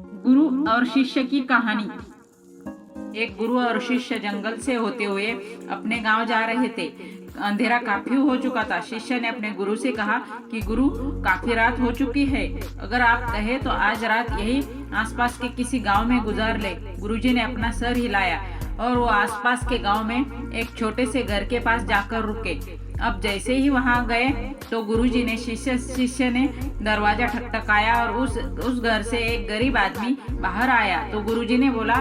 गुरु और शिष्य की कहानी। एक गुरु और शिष्य जंगल से होते हुए अपने गांव जा रहे थे। अंधेरा काफी हो चुका था। शिष्य ने अपने गुरु से कहा कि गुरु, काफी रात हो चुकी है, अगर आप कहे तो आज रात यही आसपास के किसी गांव में गुजार ले। गुरुजी ने अपना सर हिलाया और वो आसपास के गांव में एक छोटे से घर के पास जाकर रुके। अब जैसे ही वहां गए तो गुरुजी ने शिष्य ने दरवाजा ठकठकाया और उस घर से एक गरीब आदमी बाहर आया। तो गुरुजी ने बोला,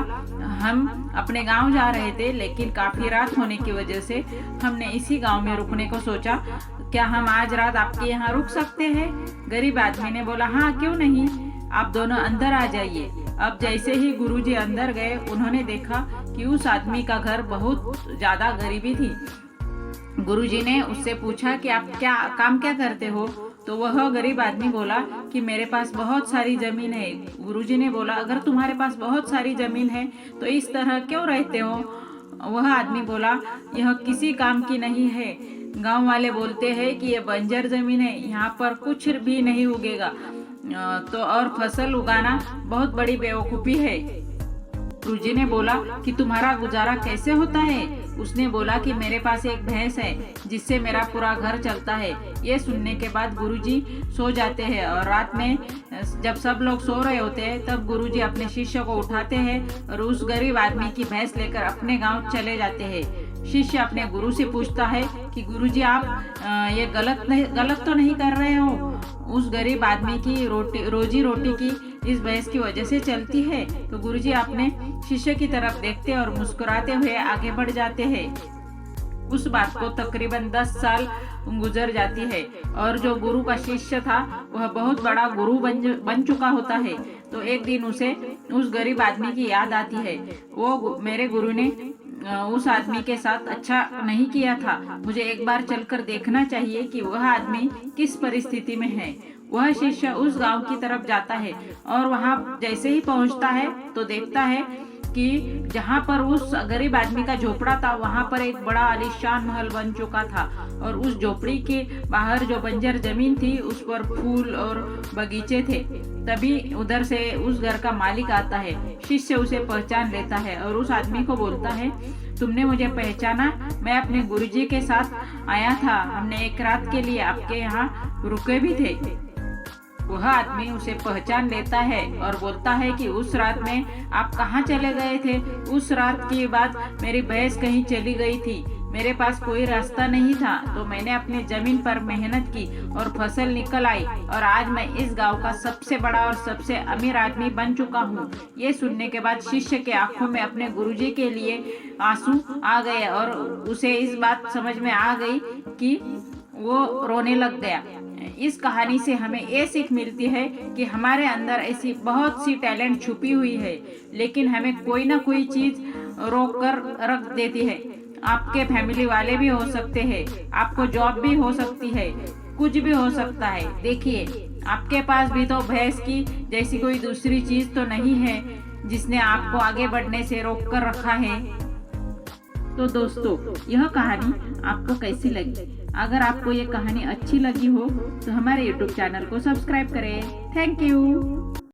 हम अपने गांव जा रहे थे, लेकिन काफी रात होने की वजह से हमने इसी गांव में रुकने को सोचा। क्या हम आज रात आपके यहाँ रुक सकते हैं? गरीब आदमी ने बोला, हाँ क्यों नहीं, आप दोनों अंदर आ जाइए। अब जैसे ही गुरुजी अंदर गए, उन्होंने देखा कि उस आदमी का घर बहुत ज्यादा गरीबी थी। गुरुजी ने उससे पूछा कि आप काम क्या करते हो? तो वह गरीब आदमी बोला कि मेरे पास बहुत सारी जमीन है। गुरुजी ने बोला, अगर तुम्हारे पास बहुत सारी जमीन है तो इस तरह क्यों रहते हो? वह आदमी बोला, यह किसी काम की नहीं है। गांव वाले बोलते हैं कि यह बंजर जमीन है, यहाँ पर कुछ भी नहीं उगेगा, तो और फसल उगाना बहुत बड़ी बेवकूफ़ी है। गुरुजी ने बोला कि तुम्हारा गुजारा कैसे होता है? उसने बोला कि मेरे पास एक भैंस है जिससे मेरा पूरा घर चलता है। ये सुनने के बाद गुरुजी सो जाते हैं और रात में जब सब लोग सो रहे होते हैं तब गुरुजी अपने शिष्य को उठाते हैं और उस गरीब आदमी की भैंस लेकर अपने गांव चले जाते हैं। शिष्य अपने गुरु से पूछता है कि गुरुजी, आप ये गलत तो नहीं कर रहे हो? उस गरीब आदमी की रोजी रोटी की इस भैंस की वजह से चलती है। तो गुरुजी अपने शिष्य की तरफ देखते और मुस्कुराते हुए आगे बढ़ जाते हैं। उस बात को तकरीबन 10 साल गुजर जाती है और जो गुरु का शिष्य था वह बहुत बड़ा गुरु बन चुका होता है। तो एक दिन उसे उस गरीब आदमी की याद आती है। वो, मेरे गुरु ने उस आदमी के साथ अच्छा नहीं किया था, मुझे एक बार चलकर देखना चाहिए कि वह आदमी किस परिस्थिति में है। वह शिष्य उस गांव की तरफ जाता है और वहां जैसे ही पहुंचता है तो देखता है कि जहां पर उस गरीब आदमी का झोपड़ा था वहां पर एक बड़ा आलीशान महल बन चुका था और उस झोपड़ी के बाहर जो बंजर जमीन थी उस पर फूल और बगीचे थे। तभी उधर से उस घर का मालिक आता है। शिष्य उसे पहचान लेता है और उस आदमी को बोलता है, तुमने मुझे पहचाना? मैं अपने गुरुजी के साथ आया था, हमने एक रात के लिए आपके यहाँ रुके भी थे। वह आदमी उसे पहचान लेता है और बोलता है कि उस रात में आप कहाँ चले गए थे? उस रात के बाद मेरी भैंस कहीं चली गई थी, मेरे पास कोई रास्ता नहीं था, तो मैंने अपनी जमीन पर मेहनत की और फसल निकल आई और आज मैं इस गांव का सबसे बड़ा और सबसे अमीर आदमी बन चुका हूँ। ये सुनने के बाद शिष्य के आंखों में अपने गुरुजी के लिए आंसू आ गए और उसे इस बात समझ में आ गई कि वो रोने लग गया। इस कहानी से हमें ये सीख मिलती है कि हमारे अंदर ऐसी बहुत सी टैलेंट छुपी हुई है, लेकिन हमें कोई ना कोई चीज रोक कर रख देती है। आपके फैमिली वाले भी हो सकते हैं, आपको जॉब भी हो सकती है, कुछ भी हो सकता है। देखिए, आपके पास भी तो भैंस की जैसी कोई दूसरी चीज तो नहीं है जिसने आपको आगे बढ़ने से रोक कर रखा है। तो दोस्तों, यह कहानी आपको कैसी लगी? अगर आपको ये कहानी अच्छी लगी हो तो हमारे YouTube चैनल को सब्सक्राइब करें। Thank you.